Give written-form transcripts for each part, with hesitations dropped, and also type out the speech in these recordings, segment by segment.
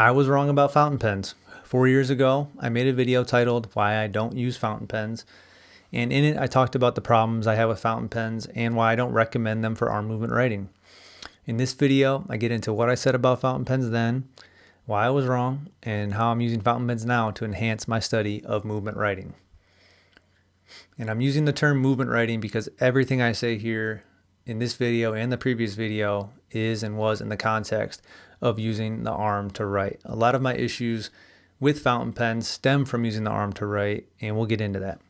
I was wrong about fountain pens. 4 years ago, I made a video titled Why I Don't Use Fountain Pens, and in it I talked about the problems I have with fountain pens and why I don't recommend them for arm movement writing. In this video, I get into what I said about fountain pens then, why I was wrong, and how I'm using fountain pens now to enhance my study of movement writing. And I'm using the term movement writing because everything I say here in this video and the previous video is and was in the context of using the arm to write. A lot of my issues with fountain pens stem from using the arm to write, and we'll get into that.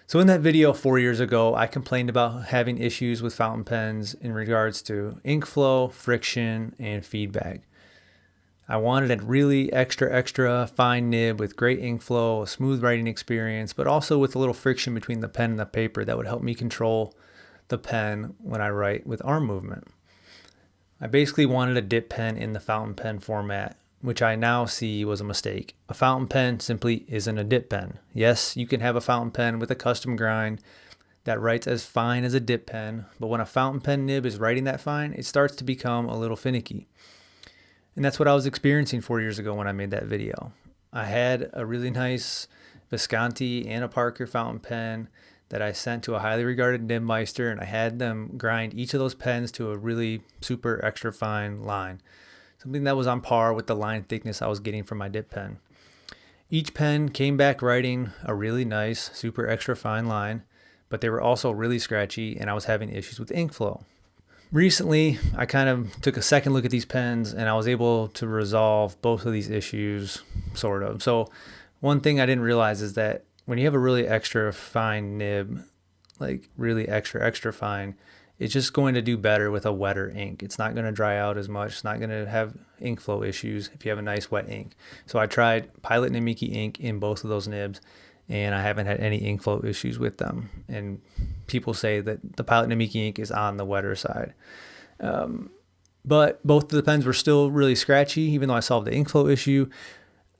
So in that video 4 years ago, I complained about having issues with fountain pens in regards to ink flow, friction, and feedback. I wanted a really extra fine nib with great ink flow, a smooth writing experience, but also with a little friction between the pen and the paper that would help me control the pen when I write with arm movement. I basically wanted a dip pen in the fountain pen format, which I now see was a mistake. A fountain pen simply isn't a dip pen. Yes, you can have a fountain pen with a custom grind that writes as fine as a dip pen, but when a fountain pen nib is writing that fine, it starts to become a little finicky. And that's what I was experiencing 4 years ago when I made that video. I had a really nice Visconti and a Parker fountain pen that I sent to a highly regarded nibmeister, and I had them grind each of those pens to a really super extra fine line, something that was on par with the line thickness I was getting from my dip pen. Each pen came back writing a really nice super extra fine line, but they were also really scratchy, and I was having issues with ink flow. Recently, I kind of took a second look at these pens, and I was able to resolve both of these issues, sort of. So one thing I didn't realize is that when you have a really extra fine nib, like really extra fine, it's just going to do better with a wetter ink. It's not going to dry out as much. It's not going to have ink flow issues if you have a nice wet ink. So I tried Pilot Namiki ink in both of those nibs, and I haven't had any ink flow issues with them. And people say that the Pilot Namiki ink is on the wetter side. But both of the pens were still really scratchy. Even though I solved the ink flow issue,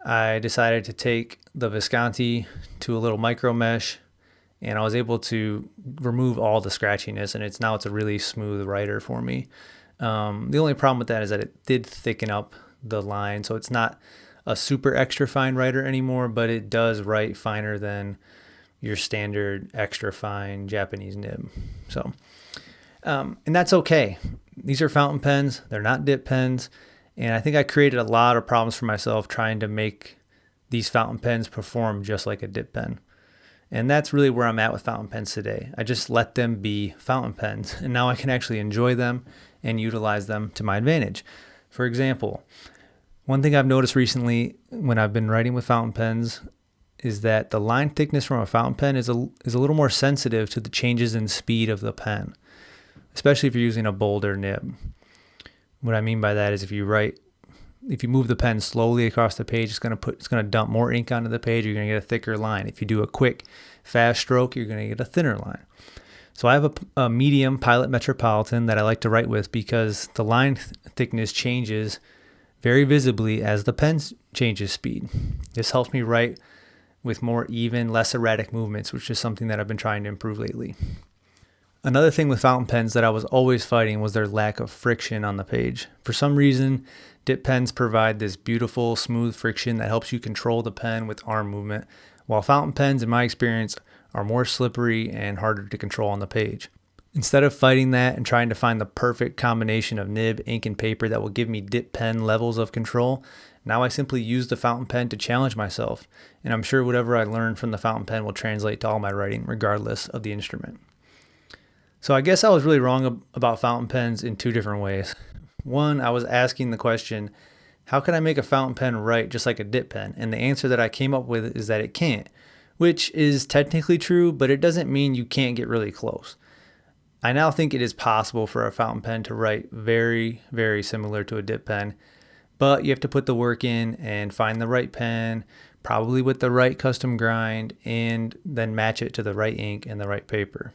I decided to take the Visconti to a little micro mesh, and I was able to remove all the scratchiness, and it's a really smooth writer for me. The only problem with that is that it did thicken up the line, so it's not a super extra fine writer anymore, but it does write finer than your standard extra fine Japanese nib. So, and that's okay. These are fountain pens. They're not dip pens. And I think I created a lot of problems for myself trying to make these fountain pens perform just like a dip pen. And that's really where I'm at with fountain pens today. I just let them be fountain pens, and now I can actually enjoy them and utilize them to my advantage. For example, one thing I've noticed recently when I've been writing with fountain pens is that the line thickness from a fountain pen is a little more sensitive to the changes in speed of the pen, especially if you're using a bolder nib. What I mean by that is if you move the pen slowly across the page, it's going to dump more ink onto the page. You're going to get a thicker line. If you do a quick, fast stroke, you're going to get a thinner line. So I have a medium Pilot Metropolitan that I like to write with because the line thickness changes very visibly as the pen changes speed. This helps me write with more even, less erratic movements, which is something that I've been trying to improve lately. Another thing with fountain pens that I was always fighting was their lack of friction on the page. For some reason, dip pens provide this beautiful, smooth friction that helps you control the pen with arm movement, while fountain pens, in my experience, are more slippery and harder to control on the page. Instead of fighting that and trying to find the perfect combination of nib, ink, and paper that will give me dip pen levels of control, now I simply use the fountain pen to challenge myself, and I'm sure whatever I learned from the fountain pen will translate to all my writing, regardless of the instrument. So I guess I was really wrong about fountain pens in two different ways. One, I was asking the question, how can I make a fountain pen write just like a dip pen? And the answer that I came up with is that it can't, which is technically true, but it doesn't mean you can't get really close. I now think it is possible for a fountain pen to write very, very similar to a dip pen, but you have to put the work in and find the right pen, probably with the right custom grind, and then match it to the right ink and the right paper.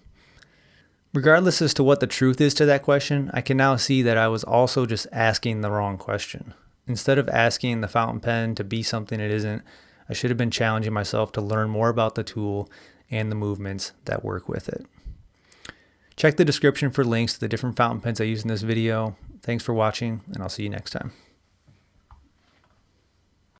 Regardless as to what the truth is to that question, I can now see that I was also just asking the wrong question. Instead of asking the fountain pen to be something it isn't, I should have been challenging myself to learn more about the tool and the movements that work with it. Check the description for links to the different fountain pens I use in this video. Thanks for watching, and I'll see you next time.